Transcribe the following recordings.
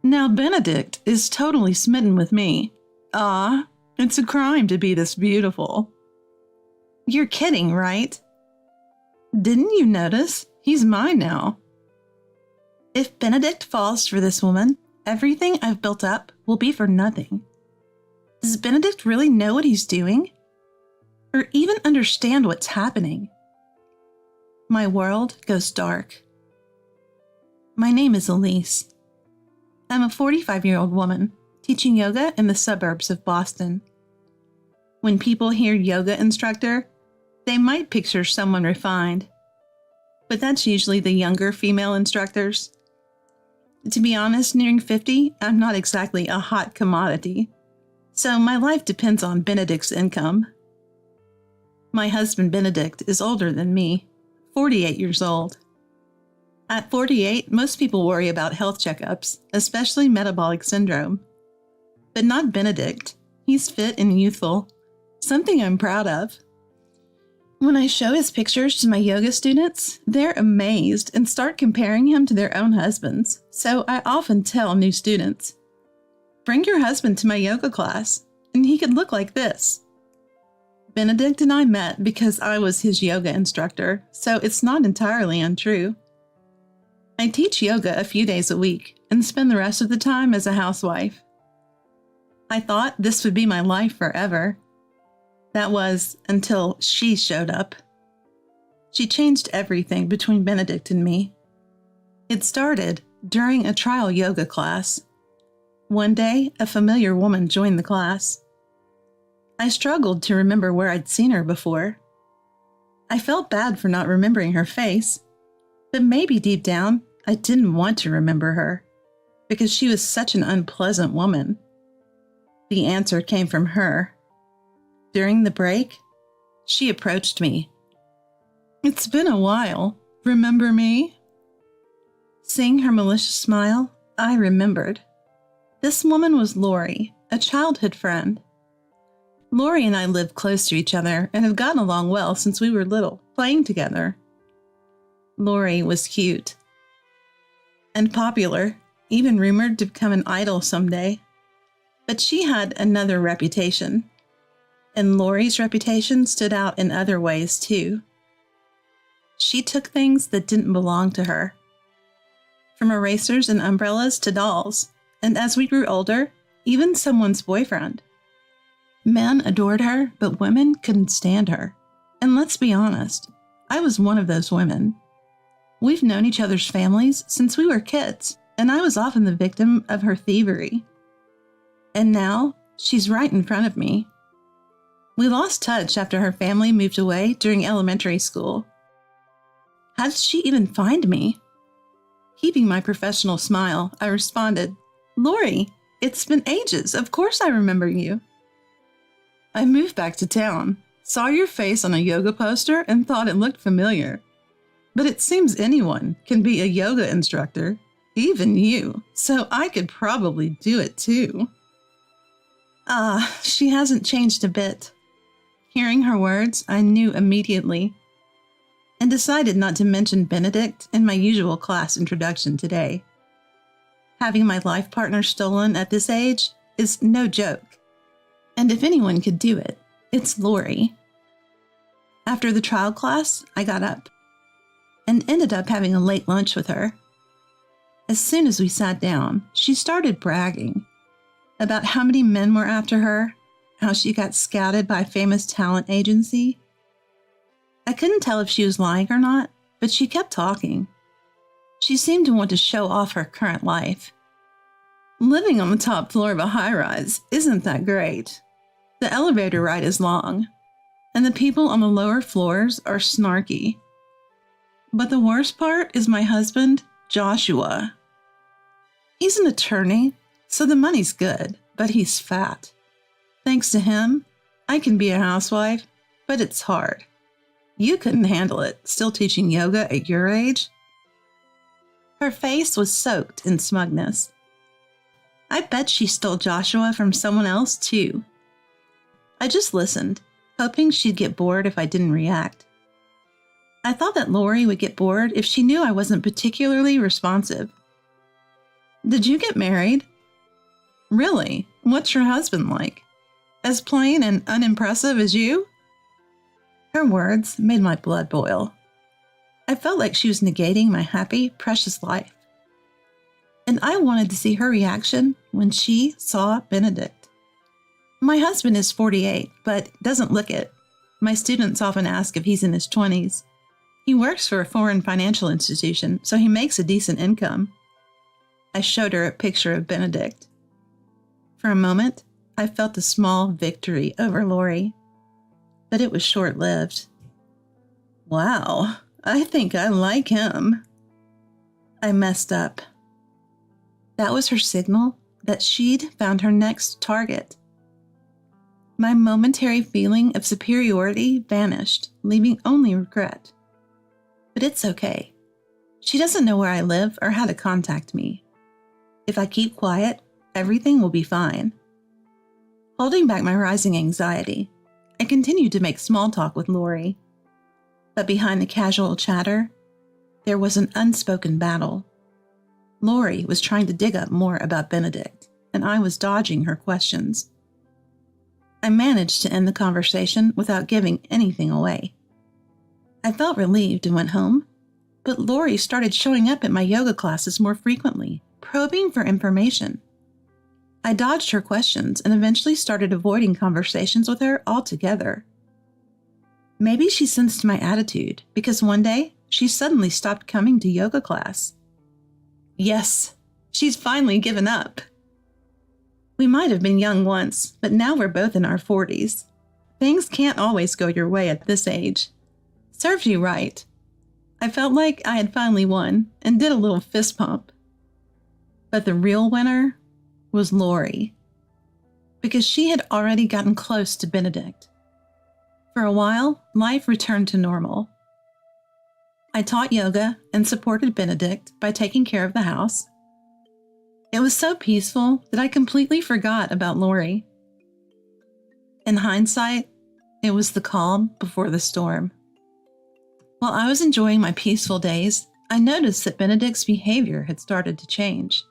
Now Benedict is totally smitten with me. Ah, it's a crime to be this beautiful. You're kidding, right? Didn't you notice? He's mine now. If Benedict falls for this woman, everything I've built up will be for nothing. Does Benedict really know what he's doing? Or even understand what's happening? My world goes dark. My name is Elise. I'm a 45-year-old woman teaching yoga in the suburbs of Boston. When people hear yoga instructor, they might picture someone refined, but that's usually the younger female instructors. To be honest, nearing 50, I'm not exactly a hot commodity, so my life depends on Benedict's income. My husband Benedict is older than me, 48 years old. At 48, most people worry about health checkups, especially metabolic syndrome. But not Benedict. He's fit and youthful, something I'm proud of. When I show his pictures to my yoga students, they're amazed and start comparing him to their own husbands. So I often tell new students, bring your husband to my yoga class, and he could look like this. Benedict and I met because I was his yoga instructor, so it's not entirely untrue. I teach yoga a few days a week and spend the rest of the time as a housewife. I thought this would be my life forever. That was until she showed up. She changed everything between Benedict and me. It started during a trial yoga class. One day, a familiar woman joined the class. I struggled to remember where I'd seen her before. I felt bad for not remembering her face, but maybe deep down, I didn't want to remember her because she was such an unpleasant woman. The answer came from her. During the break, she approached me. It's been a while. Remember me? Seeing her malicious smile, I remembered. This woman was Lori, a childhood friend. Lori and I lived close to each other and have gotten along well since we were little, playing together. Lori was cute and popular, even rumored to become an idol someday. But she had another reputation, and Lori's reputation stood out in other ways too. She took things that didn't belong to her, from erasers and umbrellas to dolls, and as we grew older, even someone's boyfriend. Men adored her, but women couldn't stand her. And let's be honest, I was one of those women. We've known each other's families since we were kids, and I was often the victim of her thievery. And now, she's right in front of me. We lost touch after her family moved away during elementary school. How did she even find me? Keeping my professional smile, I responded, Lori, it's been ages. Of course I remember you. I moved back to town, saw your face on a yoga poster, and thought it looked familiar. But it seems anyone can be a yoga instructor, even you, so I could probably do it too. She hasn't changed a bit. Hearing her words, I knew immediately, and decided not to mention Benedict in my usual class introduction today. Having my life partner stolen at this age is no joke, and if anyone could do it, it's Lori. After the trial class, I got up and ended up having a late lunch with her. As soon as we sat down, she started bragging about how many men were after her, how she got scouted by a famous talent agency. I couldn't tell if she was lying or not, but she kept talking. She seemed to want to show off her current life. Living on the top floor of a high-rise isn't that great. The elevator ride is long, and the people on the lower floors are snarky. But the worst part is my husband, Joshua. He's an attorney, so the money's good, but he's fat. Thanks to him, I can be a housewife, but it's hard. You couldn't handle it, still teaching yoga at your age? Her face was soaked in smugness. I bet she stole Joshua from someone else, too. I just listened, hoping she'd get bored if I didn't react. I thought that Lori would get bored if she knew I wasn't particularly responsive. Did you get married? Really? What's your husband like? As plain and unimpressive as you? Her words made my blood boil. I felt like she was negating my happy, precious life. And I wanted to see her reaction when she saw Benedict. My husband is 48, but doesn't look it. My students often ask if he's in his 20s. He works for a foreign financial institution, so he makes a decent income. I showed her a picture of Benedict. For a moment, I felt a small victory over Lori, but it was short-lived. Wow, I think I like him. I messed up. That was her signal that she'd found her next target. My momentary feeling of superiority vanished, leaving only regret. But it's okay. She doesn't know where I live or how to contact me. If I keep quiet, everything will be fine. Holding back my rising anxiety, I continued to make small talk with Lori. But behind the casual chatter, there was an unspoken battle. Lori was trying to dig up more about Benedict, and I was dodging her questions. I managed to end the conversation without giving anything away. I felt relieved and went home, but Lori started showing up at my yoga classes more frequently, probing for information. I dodged her questions and eventually started avoiding conversations with her altogether. Maybe she sensed my attitude because one day she suddenly stopped coming to yoga class. Yes, she's finally given up. We might have been young once, but now we're both in our 40s. Things can't always go your way at this age. Serves you right. I felt like I had finally won and did a little fist pump. But the real winner was Lori, because she had already gotten close to Benedict. For a while, life returned to normal. I taught yoga and supported Benedict by taking care of the house. It was so peaceful that I completely forgot about Lori. In hindsight, it was the calm before the storm. While I was enjoying my peaceful days, I noticed that Benedict's behavior had started to change.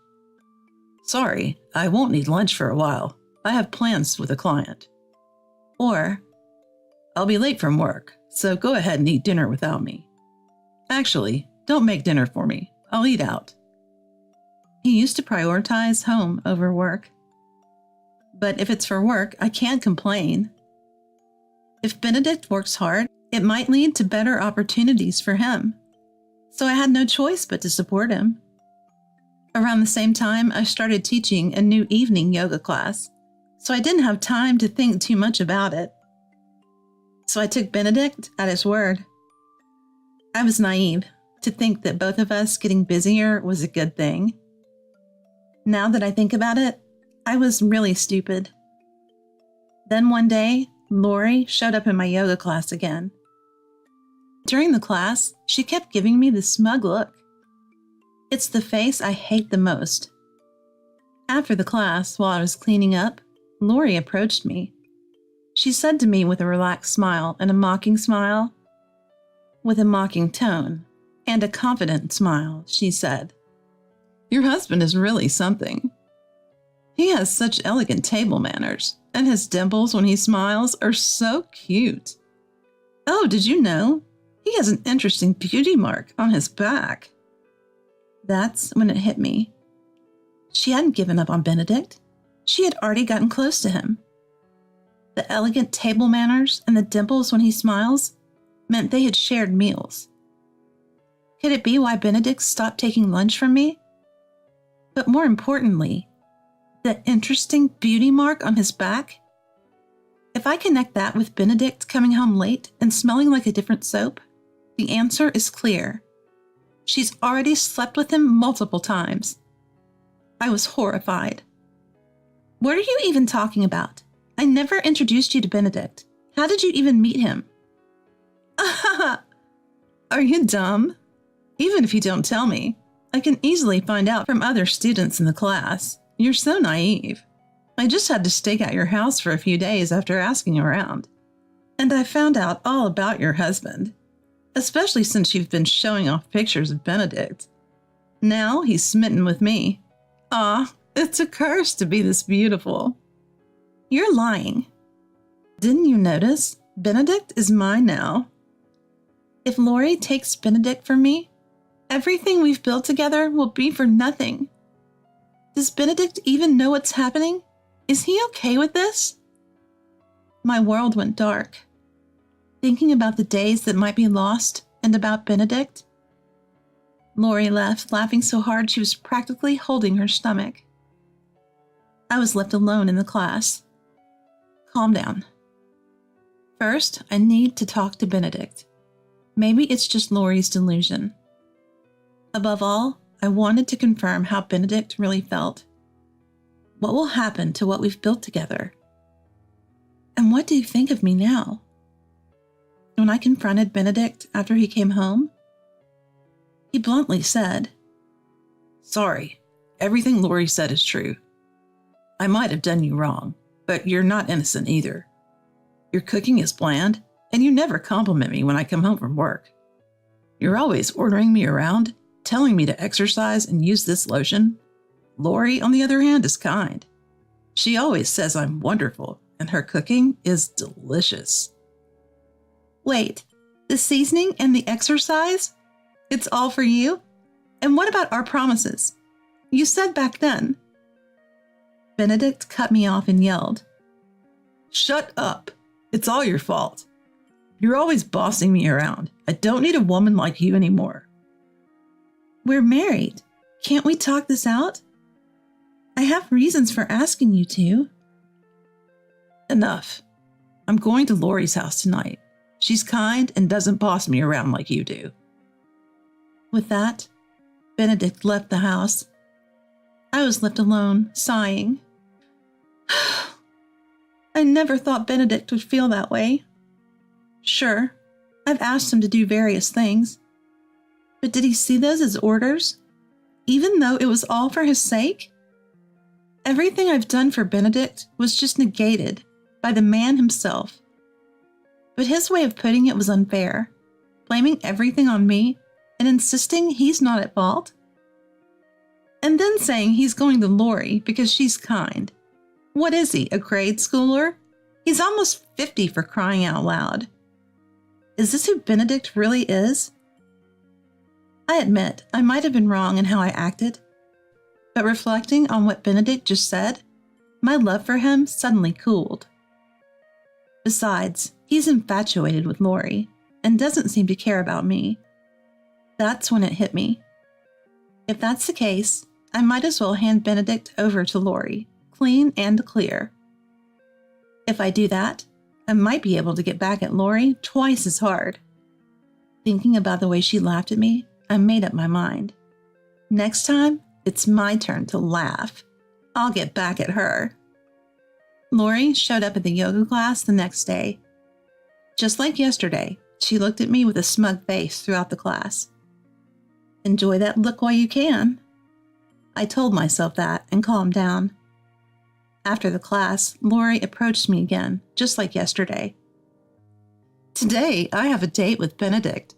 Sorry, I won't need lunch for a while. I have plans with a client. Or, I'll be late from work, so go ahead and eat dinner without me. Actually, don't make dinner for me. I'll eat out. He used to prioritize home over work. But if it's for work, I can't complain. If Benedict works hard, it might lead to better opportunities for him. So I had no choice but to support him. Around the same time, I started teaching a new evening yoga class, so I didn't have time to think too much about it. So I took Benedict at his word. I was naive to think that both of us getting busier was a good thing. Now that I think about it, I was really stupid. Then one day, Lori showed up in my yoga class again. During the class, she kept giving me this smug look. It's the face I hate the most. After the class, while I was cleaning up, Lori approached me. She said to me with a relaxed smile and a mocking smile, with a mocking tone and a confident smile, she said, "Your husband is really something. He has such elegant table manners, and his dimples when he smiles are so cute. Oh, did you know? He has an interesting beauty mark on his back." That's when it hit me. She hadn't given up on Benedict. She had already gotten close to him. The elegant table manners and the dimples when he smiles meant they had shared meals. Could it be why Benedict stopped taking lunch from me? But more importantly, the interesting beauty mark on his back? If I connect that with Benedict coming home late and smelling like a different soap, the answer is clear. She's already slept with him multiple times. I was horrified. What are you even talking about? I never introduced you to Benedict. How did you even meet him? Are you dumb? Even if you don't tell me, I can easily find out from other students in the class. You're so naive. I just had to stake out your house for a few days after asking around. And I found out all about your husband, especially since you've been showing off pictures of Benedict. Now he's smitten with me. It's a curse to be this beautiful. You're lying. Didn't you notice? Benedict is mine now. If Lori takes Benedict from me, everything we've built together will be for nothing. Does Benedict even know what's happening? Is he okay with this? My world went dark. Thinking about the days that might be lost and about Benedict. Lori left, laughing so hard she was practically holding her stomach. I was left alone in the class. Calm down. First, I need to talk to Benedict. Maybe it's just Lori's delusion. Above all, I wanted to confirm how Benedict really felt. What will happen to what we've built together? And what do you think of me now? When I confronted Benedict after he came home, he bluntly said, "Sorry, everything Lori said is true. I might have done you wrong, but you're not innocent either. Your cooking is bland, and you never compliment me when I come home from work. You're always ordering me around, telling me to exercise and use this lotion. Lori, on the other hand, is kind. She always says I'm wonderful, and her cooking is delicious." Wait, the seasoning and the exercise? It's all for you? And what about our promises? You said back then. Benedict cut me off and yelled, "Shut up. It's all your fault. You're always bossing me around. I don't need a woman like you anymore." We're married. Can't we talk this out? I have reasons for asking you to. Enough. I'm going to Lori's house tonight. She's kind and doesn't boss me around like you do. With that, Benedict left the house. I was left alone, sighing. I never thought Benedict would feel that way. Sure, I've asked him to do various things. But did he see those as orders? Even though it was all for his sake? Everything I've done for Benedict was just negated by the man himself. But his way of putting it was unfair, blaming everything on me and insisting he's not at fault. And then saying he's going to Lori because she's kind. What is he, a grade schooler? He's almost 50 for crying out loud. Is this who Benedict really is? I admit I might have been wrong in how I acted, but reflecting on what Benedict just said, my love for him suddenly cooled. Besides, he's infatuated with Lori and doesn't seem to care about me. That's when it hit me. If that's the case, I might as well hand Benedict over to Lori, clean and clear. If I do that, I might be able to get back at Lori twice as hard. Thinking about the way she laughed at me, I made up my mind. Next time, it's my turn to laugh. I'll get back at her. Lori showed up at the yoga class the next day. Just like yesterday, she looked at me with a smug face throughout the class. Enjoy that look while you can. I told myself that and calmed down. After the class, Lori approached me again, just like yesterday. Today, I have a date with Benedict.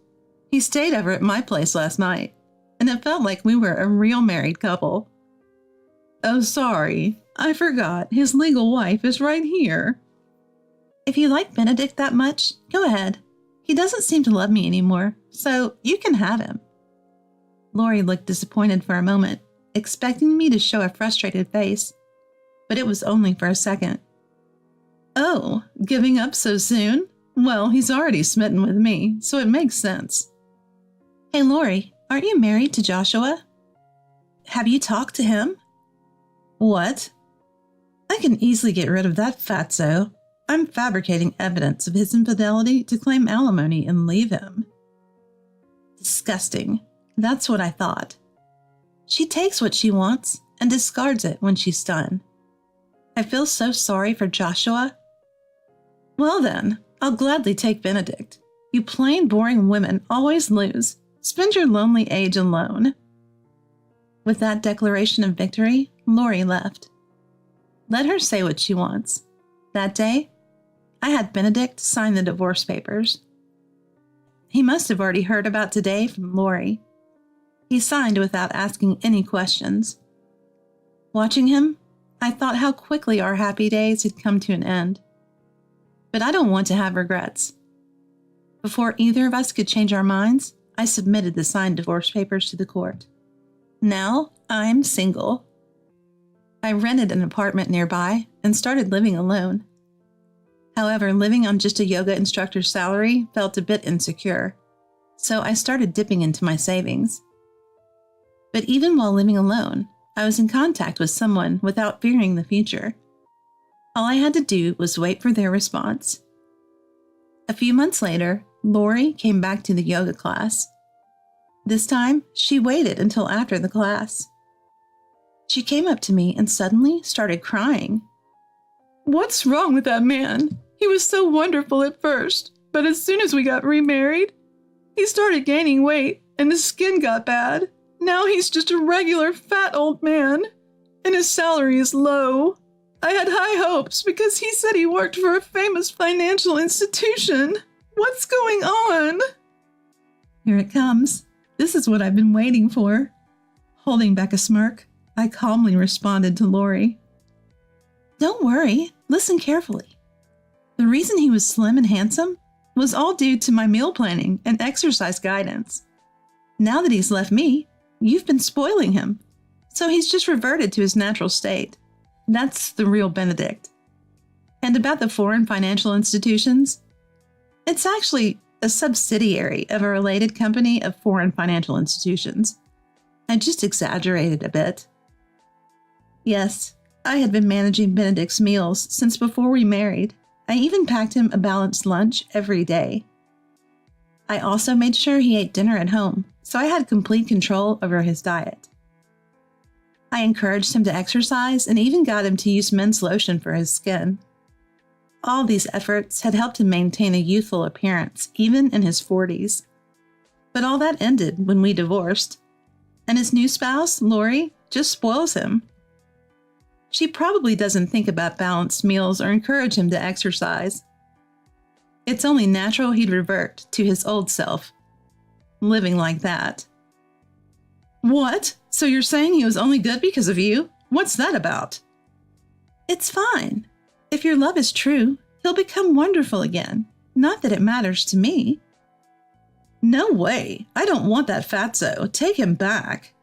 He stayed over at my place last night, and it felt like we were a real married couple. Oh, sorry. I forgot. His legal wife is right here. If you like Benedict that much, go ahead. He doesn't seem to love me anymore, so you can have him. Lori looked disappointed for a moment, expecting me to show a frustrated face, but it was only for a second. Oh, giving up so soon? Well, he's already smitten with me, so it makes sense. Hey, Lori, aren't you married to Joshua? Have you talked to him? What? I can easily get rid of that fatso. I'm fabricating evidence of his infidelity to claim alimony and leave him. Disgusting. That's what I thought. She takes what she wants and discards it when she's done. I feel so sorry for Joshua. Well then, I'll gladly take Benedict. You plain boring women always lose. Spend your lonely age alone. With that declaration of victory, Lori left. Let her say what she wants. That day, I had Benedict sign the divorce papers. He must have already heard about today from Lori. He signed without asking any questions. Watching him, I thought how quickly our happy days had come to an end. But I don't want to have regrets. Before either of us could change our minds, I submitted the signed divorce papers to the court. Now, I'm single. I rented an apartment nearby and started living alone. However, living on just a yoga instructor's salary felt a bit insecure, so I started dipping into my savings. But even while living alone, I was in contact with someone without fearing the future. All I had to do was wait for their response. A few months later, Lori came back to the yoga class. This time, she waited until after the class. She came up to me and suddenly started crying. "What's wrong with that man? He was so wonderful at first, but as soon as we got remarried, he started gaining weight and his skin got bad. Now he's just a regular fat old man, and his salary is low. I had high hopes because he said he worked for a famous financial institution. What's going on?" Here it comes. This is what I've been waiting for. Holding back a smirk, I calmly responded to Lori. "Don't worry, listen carefully. The reason he was slim and handsome was all due to my meal planning and exercise guidance. Now that he's left me, you've been spoiling him, so he's just reverted to his natural state. That's the real Benedict. And about the foreign financial institutions, it's actually a subsidiary of a related company of foreign financial institutions. I just exaggerated a bit. Yes, I had been managing Benedict's meals since before we married. I even packed him a balanced lunch every day. I also made sure he ate dinner at home, so I had complete control over his diet. I encouraged him to exercise and even got him to use men's lotion for his skin. All these efforts had helped him maintain a youthful appearance, even in his 40s. But all that ended when we divorced, and his new spouse, Lori, just spoils him. She probably doesn't think about balanced meals or encourage him to exercise. It's only natural he'd revert to his old self, living like that." "What? So you're saying he was only good because of you? What's that about?" "It's fine. If your love is true, he'll become wonderful again. Not that it matters to me." "No way. I don't want that fatso. Take him back."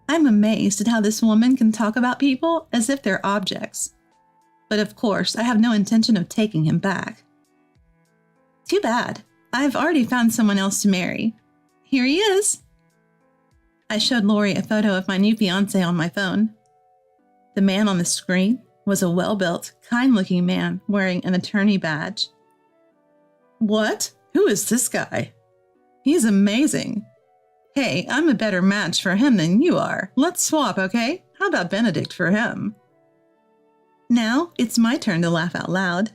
I'm amazed at how this woman can talk about people as if they're objects. But of course, I have no intention of taking him back. "Too bad. I've already found someone else to marry. Here he is." I showed Lori a photo of my new fiancé on my phone. The man on the screen was a well-built, kind-looking man wearing an attorney badge. "What? Who is this guy?" "He's amazing." "Hey, I'm a better match for him than you are. Let's swap, okay? How about Benedict for him?" Now it's my turn to laugh out loud.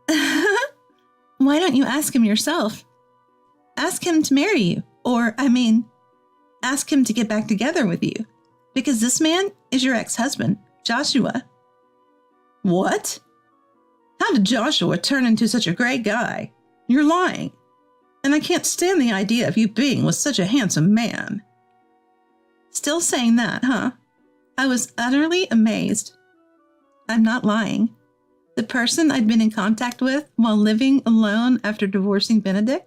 "Why don't you ask him yourself? Ask him to marry you, or, ask him to get back together with you, because this man is your ex-husband, Joshua." "What? How did Joshua turn into such a great guy? You're lying. And I can't stand the idea of you being with such a handsome man." Still saying that, huh? I was utterly amazed. I'm not lying. The person I'd been in contact with while living alone after divorcing Benedict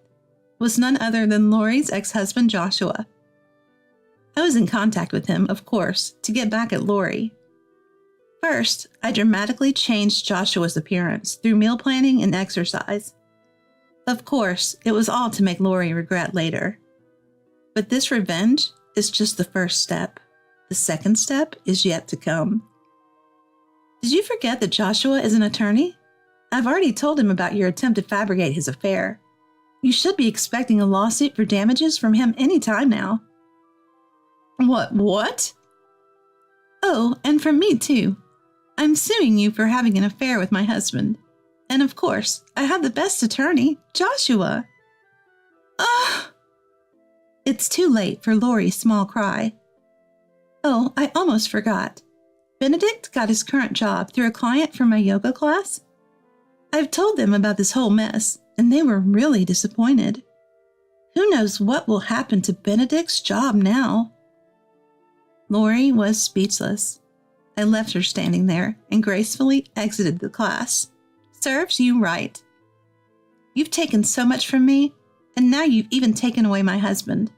was none other than Lori's ex-husband, Joshua. I was in contact with him, of course, to get back at Lori. First, I dramatically changed Joshua's appearance through meal planning and exercise. Of course, it was all to make Lori regret later. But this revenge is just the first step. The second step is yet to come. Did you forget that Joshua is an attorney? I've already told him about your attempt to fabricate his affair. You should be expecting a lawsuit for damages from him any time now. What? Oh, and from me too. I'm suing you for having an affair with my husband. And of course, I have the best attorney, Joshua. Ah! It's too late for Lori's small cry. Oh, I almost forgot. Benedict got his current job through a client from my yoga class. I've told them about this whole mess, and they were really disappointed. Who knows what will happen to Benedict's job now? Lori was speechless. I left her standing there and gracefully exited the class. Serves you right. You've taken so much from me, and now you've even taken away my husband.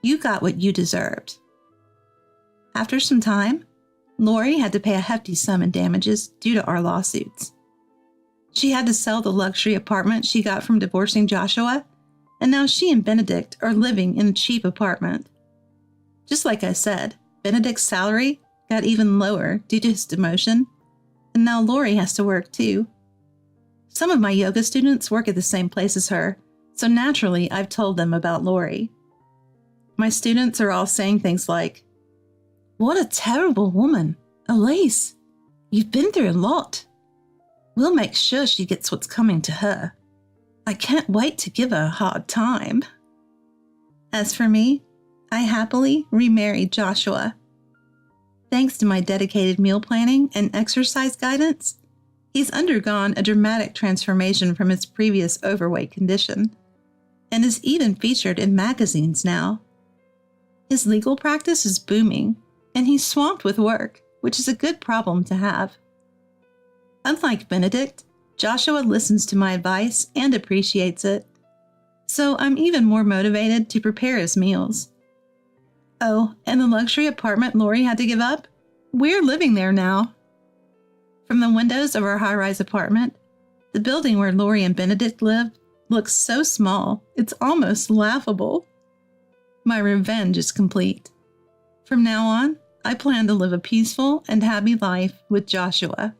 You got what you deserved. After some time, Lori had to pay a hefty sum in damages due to our lawsuits. She had to sell the luxury apartment she got from divorcing Joshua, and now she and Benedict are living in a cheap apartment. Just like I said, Benedict's salary got even lower due to his demotion, and now Lori has to work too. Some of my yoga students work at the same place as her, so naturally I've told them about Lori. My students are all saying things like, "What a terrible woman, Elise. You've been through a lot. We'll make sure she gets what's coming to her. I can't wait to give her a hard time." As for me, I happily remarried Joshua. Thanks to my dedicated meal planning and exercise guidance, he's undergone a dramatic transformation from his previous overweight condition, and is even featured in magazines now. His legal practice is booming, and he's swamped with work, which is a good problem to have. Unlike Benedict, Joshua listens to my advice and appreciates it, so I'm even more motivated to prepare his meals. Oh, and the luxury apartment Lori had to give up? We're living there now. From the windows of our high-rise apartment, the building where Lori and Benedict live looks so small, it's almost laughable. My revenge is complete. From now on, I plan to live a peaceful and happy life with Joshua.